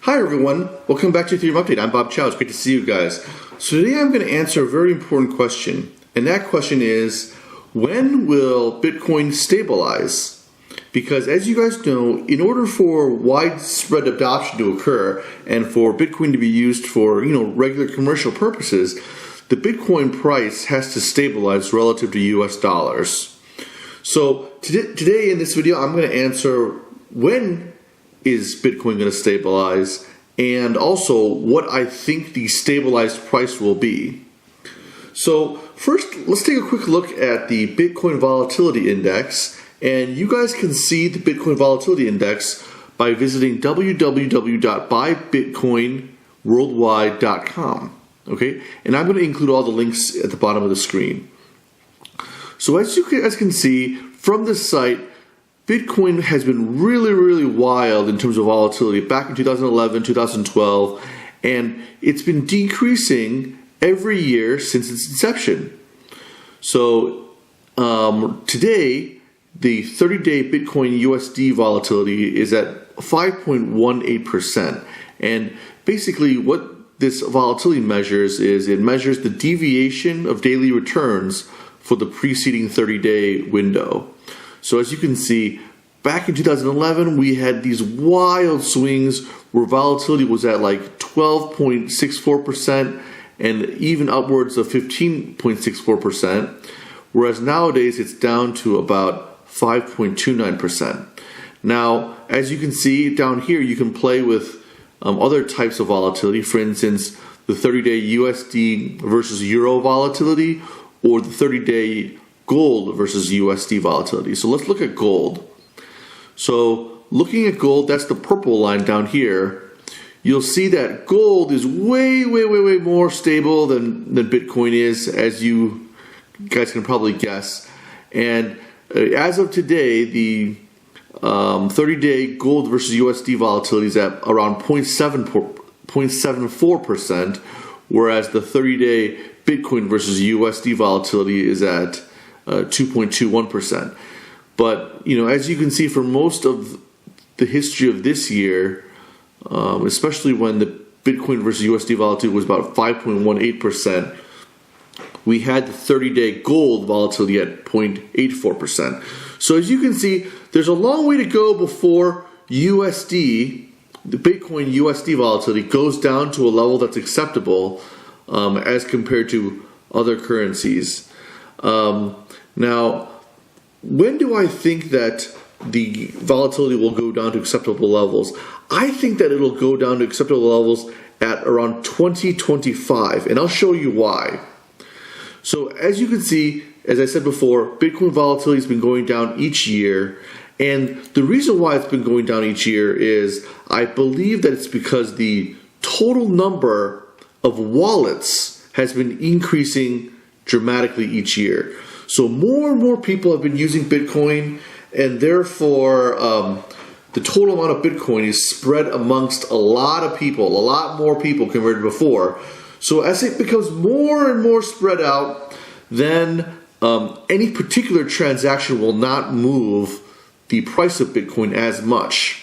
Hi everyone, welcome back to Ethereum Update. I'm Bob Chow. It's great to see you guys. So today I'm going to answer a very important question, and that question is, when will Bitcoin stabilize? Because as you guys know, in order for widespread adoption to occur and for Bitcoin to be used for regular commercial purposes, the Bitcoin price has to stabilize relative to US dollars. So today in this video I'm going to answer when is Bitcoin going to stabilize, and also what I think the stabilized price will be. So first, let's take a quick look at the Bitcoin volatility index, and you guys can see the Bitcoin volatility index by visiting www.buybitcoinworldwide.com. Okay, and I'm going to include all the links at the bottom of the screen. So as you guys can see from this site, Bitcoin has been really wild in terms of volatility back in 2011, 2012, and it's been decreasing every year since its inception. So today, the 30-day Bitcoin USD volatility is at 5.18%. And basically what this volatility measures is it measures the deviation of daily returns for the preceding 30-day window. So as you can see, back in 2011, we had these wild swings where volatility was at like 12.64% and even upwards of 15.64%, whereas nowadays it's down to about 5.29%. Now, as you can see down here, you can play with other types of volatility. For instance, the 30-day USD versus Euro volatility, or the 30-day gold versus USD volatility. So let's look at gold. So looking at gold, that's the purple line down here. You'll see that gold is way more stable than Bitcoin is, as you guys can probably guess. And as of today, the 30-day gold versus USD volatility is at around 0.74%, whereas the 30-day Bitcoin versus USD volatility is at 2.21%. But as you can see, for most of the history of this year, especially when the Bitcoin versus USD volatility was about 5.18%, we had the 30-day gold volatility at 0.84%. So as you can see, there's a long way to go before USD, the Bitcoin USD volatility, goes down to a level that's acceptable as compared to other currencies. Now, when do I think that the volatility will go down to acceptable levels? I think that it'll go down to acceptable levels at around 2025, and I'll show you why. So as you can see, as I said before, Bitcoin volatility has been going down each year, and the reason why it's been going down each year is I believe that it's because the total number of wallets has been increasing dramatically each year. So more and more people have been using Bitcoin, and therefore the total amount of Bitcoin is spread amongst a lot of people, a lot more people compared to before. So as it becomes more and more spread out, then any particular transaction will not move the price of Bitcoin as much.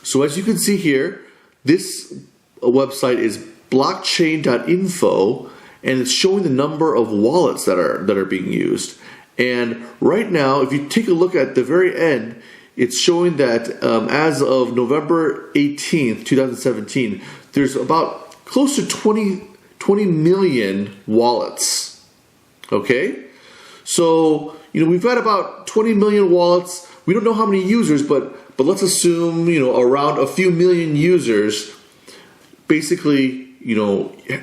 So as you can see here, this website is blockchain.info, and it's showing the number of wallets that are being used. And right now, if you take a look at the very end, it's showing that as of November 18th, 2017, there's about close to 20 million wallets. Okay? So, we've got about 20 million wallets. We don't know how many users, but let's assume, around a few million users basically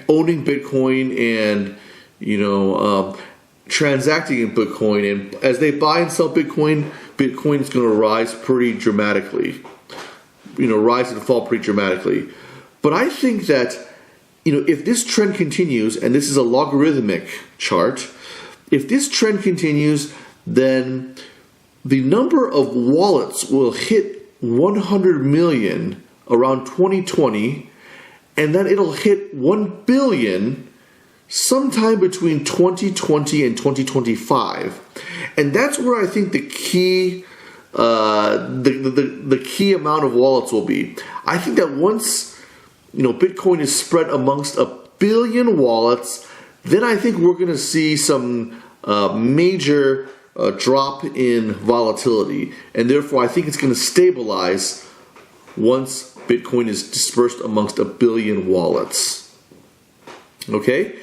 owning Bitcoin and transacting in Bitcoin, and as they buy and sell Bitcoin, Bitcoin is going to rise pretty dramatically, rise and fall pretty dramatically. But I think that if this trend continues, and this is a logarithmic chart, if this trend continues, then the number of wallets will hit 100 million around 2020. And then it'll hit 1 billion sometime between 2020 and 2025. And that's where I think the key the key amount of wallets will be. I think that once Bitcoin is spread amongst 1 billion wallets, then I think we're going to see some major drop in volatility, and therefore I think it's going to stabilize once Bitcoin is dispersed amongst 1 billion wallets. Okay,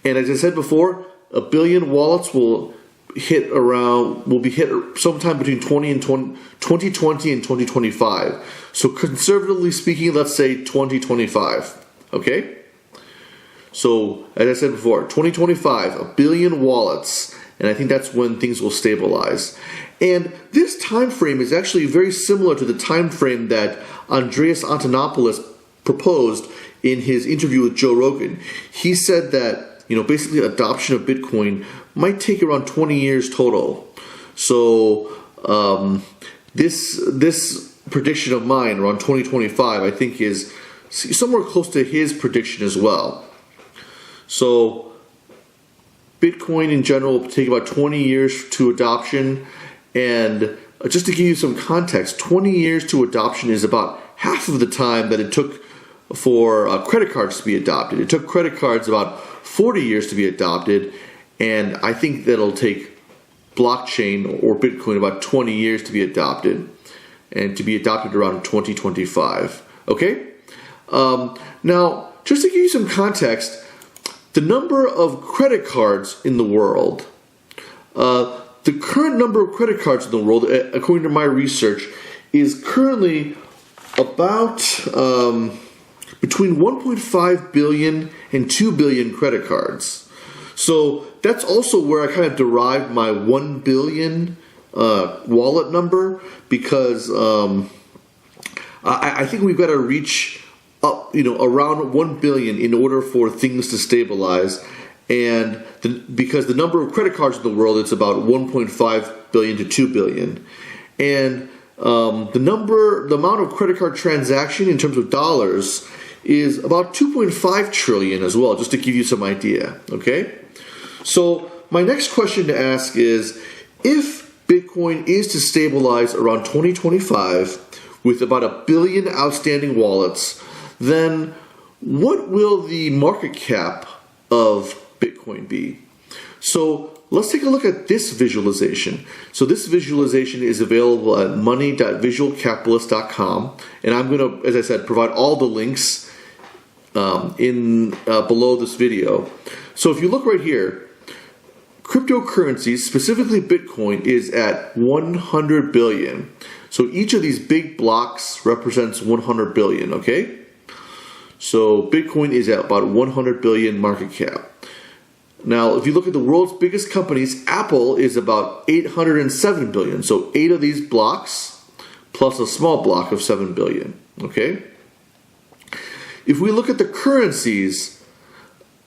and as I said before, 1 billion wallets will be hit sometime between 2020 and 2025. So conservatively speaking, let's say 2025. Okay. So as I said before, 2025, 1 billion wallets, and I think that's when things will stabilize. And this time frame is actually very similar to the time frame that Andreas Antonopoulos proposed in his interview with Joe Rogan. He said that basically adoption of Bitcoin might take around 20 years total. So this prediction of mine around 2025, I think, is somewhere close to his prediction as well. So Bitcoin in general will take about 20 years to adoption. And just to give you some context, 20 years to adoption is about half of the time that it took for credit cards to be adopted. It took credit cards about 40 years to be adopted, and I think that'll take blockchain or Bitcoin about 20 years to be adopted, and to be adopted around 2025. Okay? Now, just to give you some context, the number of credit cards in the world, the current number of credit cards in the world, according to my research, is currently about between 1.5 billion and 2 billion credit cards. So that's also where I kind of derived my 1 billion wallet number, because I think we've got to reach up, around 1 billion in order for things to stabilize. And because the number of credit cards in the world, it's about 1.5 billion to 2 billion. And the amount of credit card transaction in terms of dollars is about 2.5 trillion as well, just to give you some idea. Okay? So my next question to ask is, if Bitcoin is to stabilize around 2025 with about 1 billion outstanding wallets, then what will the market cap of Bitcoin be? So let's take a look at this visualization. So this visualization is available at money.visualcapitalist.com, and I'm going to, as I said, provide all the links below this video. So if you look right here, cryptocurrencies, specifically Bitcoin, is at 100 billion. So each of these big blocks represents 100 billion, okay? So Bitcoin is at about 100 billion market cap. Now, if you look at the world's biggest companies, Apple is about 807 billion. So 8 of these blocks plus a small block of 7 billion, okay? If we look at the currencies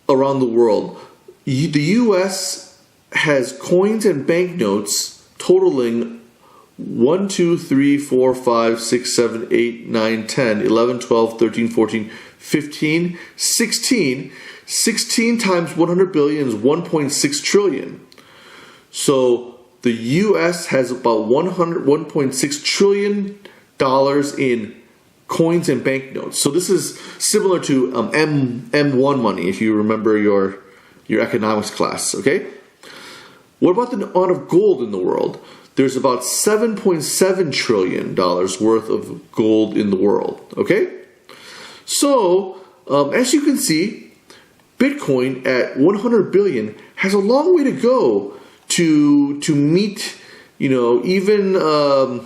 around the world, the U.S. has coins and banknotes totaling 1, 2, 3, 4, 5, 6, 7, 8, 9, 10, 11, 12, 13, 14, 15, 16. 16 times 100 billion is 1.6 trillion. So the U.S. has about $1.6 trillion in coins and banknotes. So this is similar to M1 money, if you remember your economics class. Okay. What about the amount of gold in the world? There's about $7.7 trillion worth of gold in the world. Okay. So as you can see, Bitcoin at 100 billion has a long way to go to meet, even the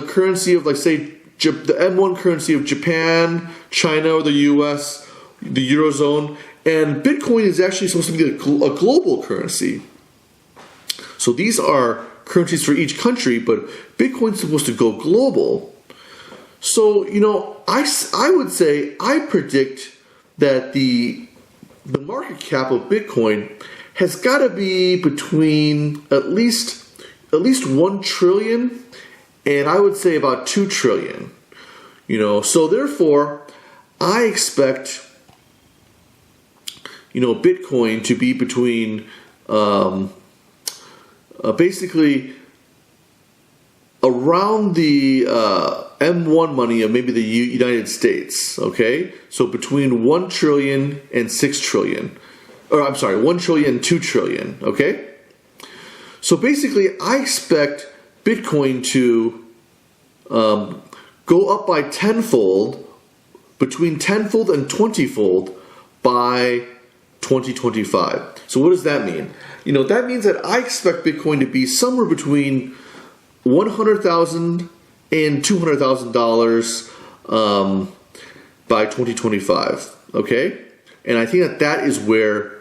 currency of, like, say, the M1 currency of Japan, China, or the US, the Eurozone. And Bitcoin is actually supposed to be a global currency. So these are currencies for each country, but Bitcoin's supposed to go global. So, I would say, I predict that the market cap of Bitcoin has got to be between at least 1 trillion and I would say about 2 trillion. So therefore, I expect Bitcoin to be between basically around the M1 money of maybe the United States, okay? So between 1 trillion and 6 trillion. Or I'm sorry, 1 trillion and 2 trillion, okay? So basically, I expect Bitcoin to go up by tenfold, between tenfold and 20-fold by 2025. So what does that mean? That means that I expect Bitcoin to be somewhere between $100,000 and $200,000 by 2025. Okay, and I think that is where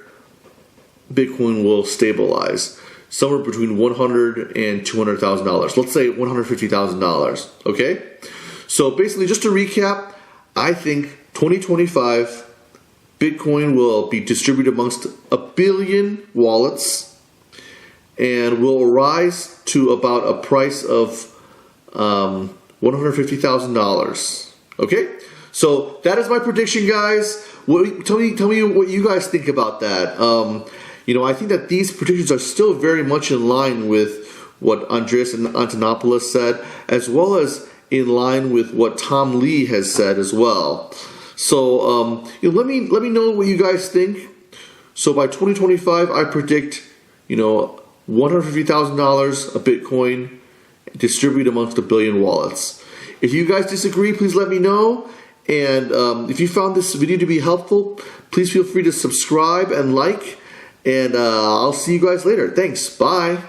Bitcoin will stabilize, somewhere between $100,000 and $200,000. Let's say $150,000. Okay, so basically, just to recap, I think 2025 Bitcoin will be distributed amongst 1 billion wallets and will rise to about a price of $150,000. Okay, so that is my prediction, guys. Tell me what you guys think about that. I think that these predictions are still very much in line with what Andreas Antonopoulos said, as well as in line with what Tom Lee has said as well. So let me know what you guys think. So by 2025, I predict $150,000 a Bitcoin distributed amongst 1 billion wallets. If you guys disagree, please let me know. And if you found this video to be helpful, please feel free to subscribe and like. And I'll see you guys later. Thanks. Bye.